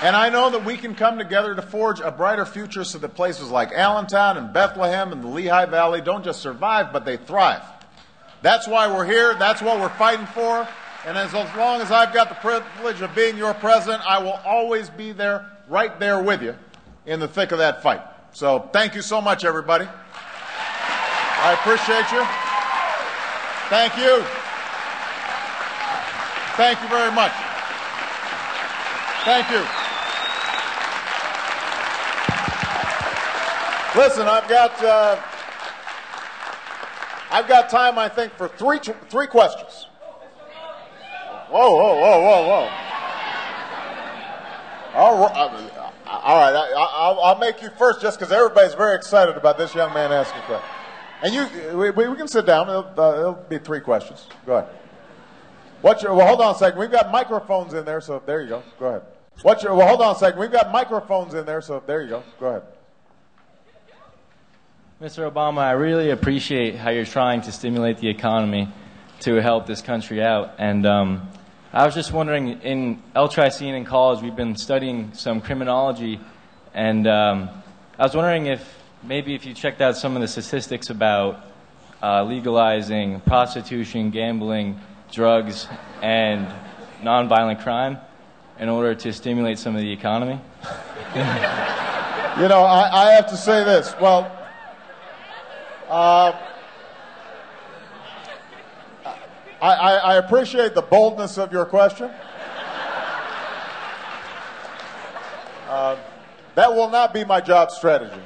And I know that we can come together to forge a brighter future so that places like Allentown and Bethlehem and the Lehigh Valley don't just survive, but they thrive. That's why we're here. That's what we're fighting for. And as long as I've got the privilege of being your president, I will always be there, right there with you in the thick of that fight. So thank you so much, everybody. I appreciate you. Thank you. Thank you very much. Thank you. Listen, I've got time, I think, for three questions. Whoa, whoa, whoa, whoa, whoa. All right, I'll make you first just because everybody's very excited about this young man asking a question. And we can sit down. It'll be three questions. Go ahead. Well, hold on a second. We've got microphones in there, so there you go. Go ahead. Well, hold on a second. We've got microphones in there, so there you go. Go ahead. Mr. Obama, I really appreciate how you're trying to stimulate the economy to help this country out. And I was just wondering, in El-Tricine in college, we've been studying some criminology, and I was wondering if you checked out some of the statistics about legalizing prostitution, gambling, drugs, and nonviolent crime in order to stimulate some of the economy. You know, I have to say this. Well, I appreciate the boldness of your question. That will not be my job strategy.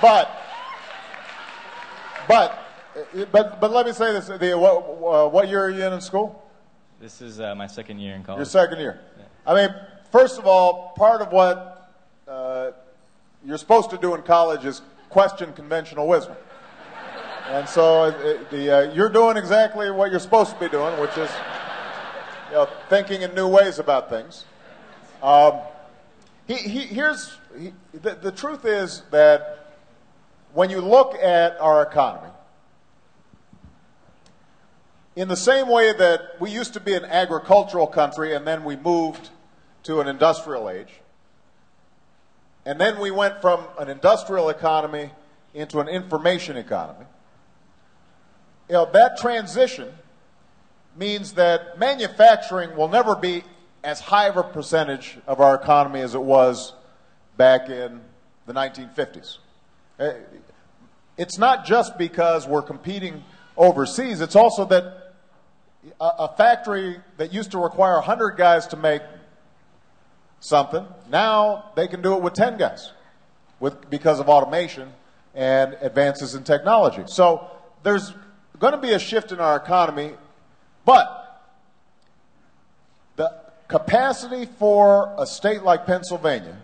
But let me say this: what year are you in school? This is my second year in college. Your second year. Yeah. I mean, first of all, part of what you're supposed to do in college is question conventional wisdom. And so you're doing exactly what you're supposed to be doing, which is thinking in new ways about things. The truth is that when you look at our economy, in the same way that we used to be an agricultural country and then we moved to an industrial age, and then we went from an industrial economy into an information economy, that transition means that manufacturing will never be as high of a percentage of our economy as it was back in the 1950s. It's not just because we're competing overseas. It's also that a factory that used to require 100 guys to make something, now they can do it with 10 guys because of automation and advances in technology. So there's going to be a shift in our economy, but the capacity for a state like Pennsylvania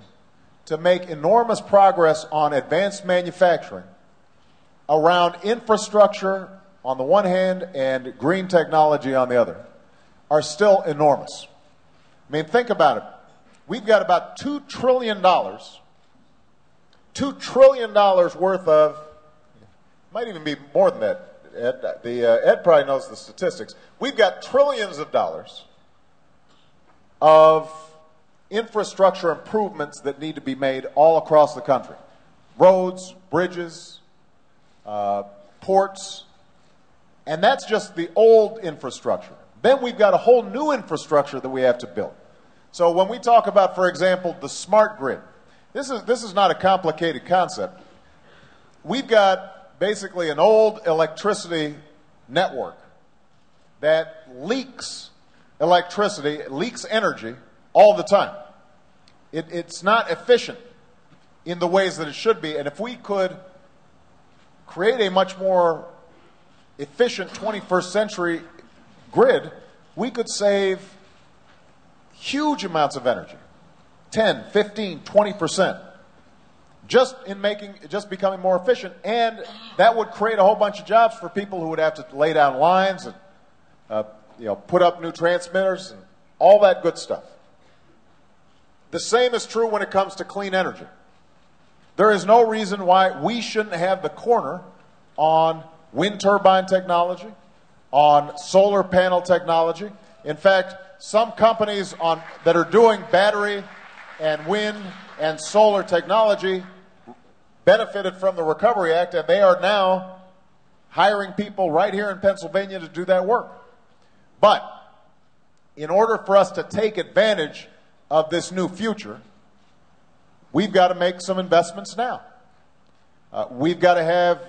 to make enormous progress on advanced manufacturing around infrastructure on the one hand and green technology on the other are still enormous. I mean, think about it. We've got about $2 trillion worth of, might even be more than that. Ed probably knows the statistics. We've got trillions of dollars of infrastructure improvements that need to be made all across the country. Roads, bridges, ports, and that's just the old infrastructure. Then we've got a whole new infrastructure that we have to build. So when we talk about, for example, the smart grid, this is not a complicated concept. We've got basically an old electricity network that leaks electricity, leaks energy all the time. It's not efficient in the ways that it should be. And if we could create a much more efficient 21st century grid, we could save huge amounts of energy, 10, 15, 20%. Just becoming more efficient, and that would create a whole bunch of jobs for people who would have to lay down lines and put up new transmitters and all that good stuff. The same is true when it comes to clean energy. There is no reason why we shouldn't have the corner on wind turbine technology, on solar panel technology, In fact, some companies that are doing battery and wind and solar technology benefited from the Recovery Act, and they are now hiring people right here in Pennsylvania to do that work. But in order for us to take advantage of this new future, we've got to make some investments now. We've got to have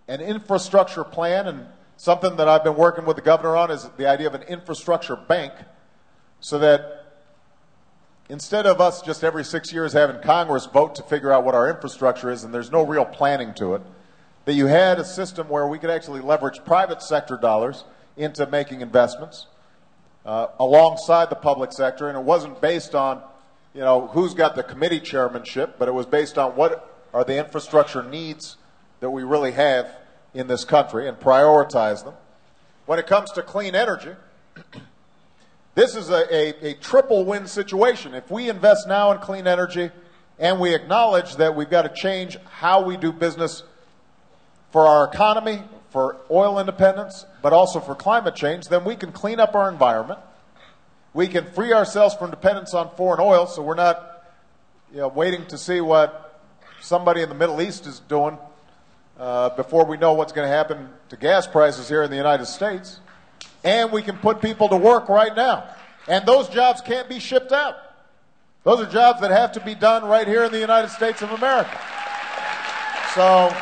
an infrastructure plan, and something that I've been working with the governor on is the idea of an infrastructure bank, so that instead of us just every 6 years having Congress vote to figure out what our infrastructure is and there's no real planning to it, that you had a system where we could actually leverage private sector dollars into making investments alongside the public sector, and it wasn't based on, you know, who's got the committee chairmanship, but it was based on what are the infrastructure needs that we really have in this country and prioritize them. When it comes to clean energy, this is a triple win situation. If we invest now in clean energy and we acknowledge that we've got to change how we do business for our economy, for oil independence, but also for climate change, then we can clean up our environment. We can free ourselves from dependence on foreign oil, so we're not, you know, waiting to see what somebody in the Middle East is doing before we know what's going to happen to gas prices here in the United States. And we can put people to work right now. And those jobs can't be shipped out. Those are jobs that have to be done right here in the United States of America. So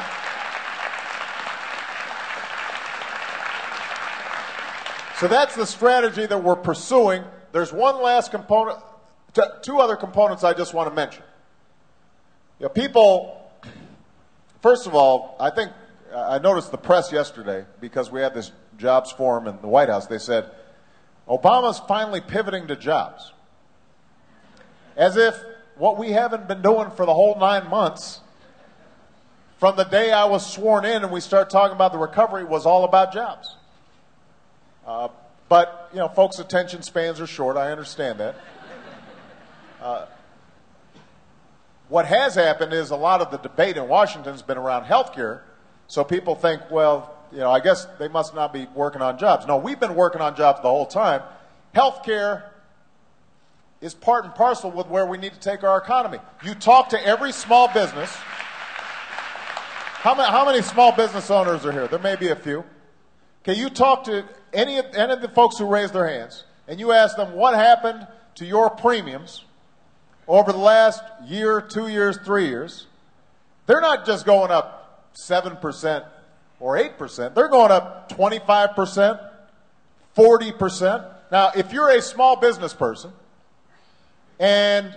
that's the strategy that we're pursuing. There's one last component, two other components I just want to mention. You know, people, first of all, I think I noticed the press yesterday, because we had this jobs forum in the White House. They said, Obama's finally pivoting to jobs. As if what we haven't been doing for the whole 9 months, from the day I was sworn in and we start talking about the recovery, was all about jobs. But, you know, folks' attention spans are short. I understand that. What has happened is a lot of the debate in Washington has been around health care. So people think, well, you know, I guess they must not be working on jobs. No, we've been working on jobs the whole time. Health care is part and parcel with where we need to take our economy. You talk to every small business. How many small business owners are here? There may be a few. Okay, you talk to any of the folks who raise their hands, and you ask them what happened to your premiums over the last year, 2 years, 3 years. They're not just going up 7% or 8%. They're going up 25%, 40%. Now, if you're a small business person, and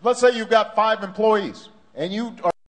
let's say you've got 5 employees, and you are